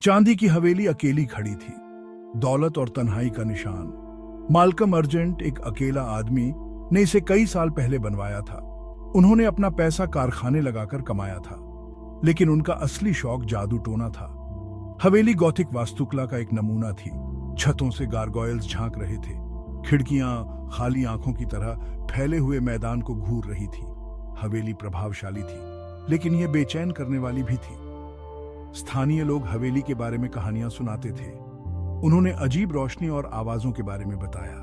चांदी की हवेली अकेली खड़ी थी, दौलत और तन्हाई का निशान। माल्कम अर्जेंट, एक अकेला आदमी, ने इसे कई साल पहले बनवाया था। उन्होंने अपना पैसा कारखाने लगाकर कमाया था, लेकिन उनका असली शौक जादू टोना था। हवेली गॉथिक वास्तुकला का एक नमूना थी। छतों से गारगोयल्स झांक रहे थे, खिड़कियां खाली आंखों की तरह फैले हुए मैदान को घूर रही थी। हवेली प्रभावशाली थी, लेकिन यह बेचैन करने वाली भी थी। स्थानीय लोग हवेली के बारे में कहानियां सुनाते थे। उन्होंने अजीब रोशनी और आवाजों के बारे में बताया।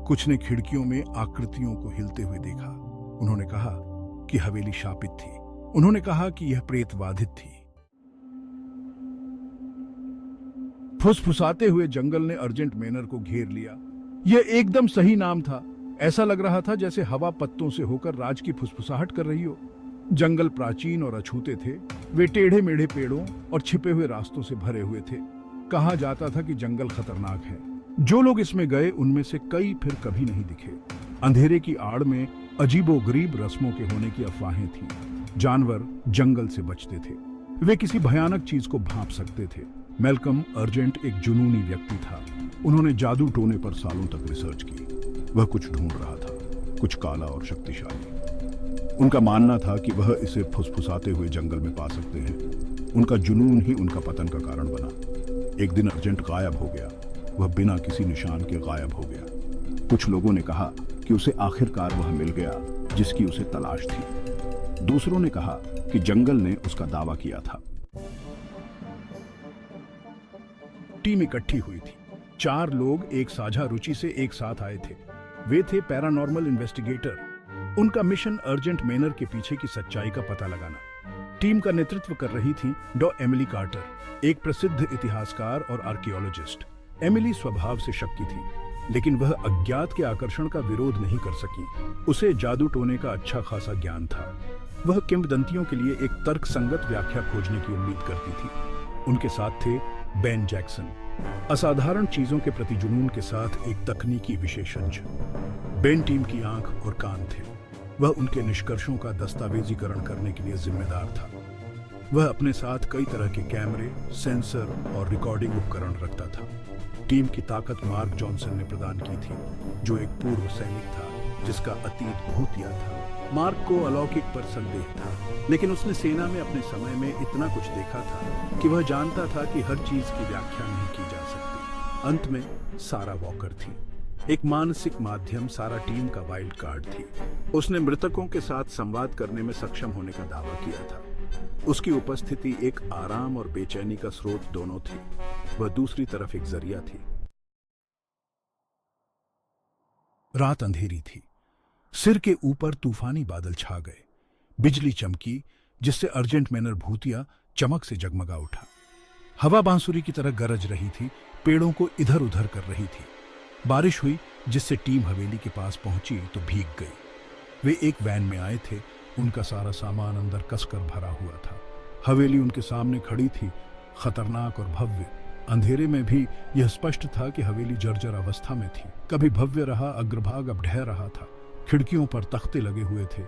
कुछ ने खिड़कियों में आकृतियों को हिलते हुए देखा। उन्होंने कहा कि हवेली शापित थी। उन्होंने कहा कि यह प्रेतबाधित थी। फुसफुसाते हुए जंगल ने अर्जेंट मैनर को घेर लिया। यह एकदम सही नाम था। ऐसा लग रहा था जैसे हवा पत्तों से होकर राज की फुसफुसाहट कर रही हो। जंगल प्राचीन और अछूते थे। वे टेढ़े मेढ़े पेड़ों और छिपे हुए रास्तों से भरे हुए थे। कहा जाता था कि जंगल खतरनाक है। जो लोग इसमें गए उनमें से कई फिर कभी नहीं दिखे। अंधेरे की आड़ में अजीबोगरीब रस्मों के होने की अफवाहें थीं। जानवर जंगल से बचते थे। वे किसी भयानक चीज को भांप सकते थे। मैल्कम अर्जेंट एक जुनूनी व्यक्ति था। उन्होंने जादू टोने पर सालों तक रिसर्च की। वह कुछ ढूंढ रहा था, कुछ काला और शक्तिशाली। उनका मानना था कि वह इसे फुसफुसाते हुए जंगल में पा सकते हैं। उनका जुनून ही उनका पतन का कारण बना। एक दिन अर्जेंट गायब हो गया। वह बिना किसी निशान के गायब हो गया। कुछ लोगों ने कहा कि उसे आखिरकार वह मिल गया जिसकी उसे तलाश थी। दूसरों ने कहा कि जंगल ने उसका दावा किया था। टीम इकट्ठी हुई थी। 4 लोग एक साझा रुचि से एक साथ आए थे। वे थे पैरानॉर्मल इन्वेस्टिगेटर। उनका मिशन अर्जेंट मैनर के पीछे की सच्चाई का पता लगाना। टीम का नेतृत्व कर रही थी डॉ एमिली कार्टर, एक प्रसिद्ध इतिहासकार और आर्कियोलॉजिस्ट। एमिली स्वभाव से शक्की थी, लेकिन वह अज्ञात के आकर्षण का विरोध नहीं कर सकी। उसे जादू टोने का अच्छा खासा ज्ञान था। वह किंवदंतियों के लिए एक तर्कसंगत व्याख्या खोजने की उम्मीद करती थी। उनके साथ थे बेन जैक्सन, असाधारण चीजों के प्रति जुनून के साथ एक तकनीकी विशेषज्ञ। बेन टीम की आंख और कान थे। वह उनके निष्कर्षों का दस्तावेजीकरण करने के लिए जिम्मेदार था। वह अपने साथ कई तरह के कैमरे, सेंसर और रिकॉर्डिंग उपकरण रखता था। टीम की ताकत मार्क जॉनसन ने प्रदान की थी, जो एक पूर्व सैनिक था जिसका अतीत भूतिया था। मार्क को अलौकिक पर संदेह था, लेकिन उसने सेना में अपने समय में इतना कुछ देखा था कि वह जानता था कि हर चीज की व्याख्या नहीं की जा सकती। अंत में सारा वॉकर थी, एक मानसिक माध्यम। सारा टीम का वाइल्ड कार्ड थी। उसने मृतकों के साथ संवाद करने में सक्षम होने का दावा किया था। उसकी उपस्थिति एक आराम और बेचैनी का स्रोत दोनों थी। वह दूसरी तरफ एक जरिया थी। रात अंधेरी थी। सिर के ऊपर तूफानी बादल छा गए। बिजली चमकी, जिससे अर्जेंट मैनर भूतिया चमक से जगमगा उठा। हवा बांसुरी की तरह गरज रही थी, पेड़ों को इधर उधर कर रही थी। बारिश हुई, जिससे टीम हवेली के पास पहुंची तो भीग गई। वे एक वैन में आए थे। उनका सारा सामान अंदर कसकर भरा हुआ था। हवेली उनके सामने खड़ी थी, खतरनाक और भव्य। अंधेरे में भी यह स्पष्ट था कि हवेली जर्जर अवस्था में थी। कभी भव्य रहा, अग्रभाग अब ढह रहा था। खिड़कियों पर तख्ते लगे हुए थे।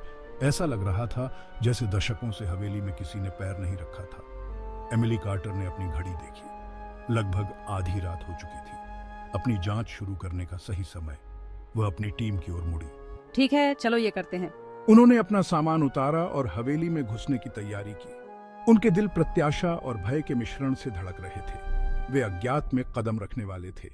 ऐसा लग रहा था जैसे दशकों से हवेली में किसी ने पैर नहीं रखा था। एमिली कार्टर ने अपनी घड़ी देखी। लगभग आधी रात हो चुकी थी। अपनी जांच शुरू करने का सही समय। वह अपनी टीम की ओर मुड़ी। ठीक है, चलो ये करते हैं। उन्होंने अपना सामान उतारा और हवेली में घुसने की तैयारी की। उनके दिल प्रत्याशा और भय के मिश्रण से धड़क रहे थे। वे अज्ञात में कदम रखने वाले थे।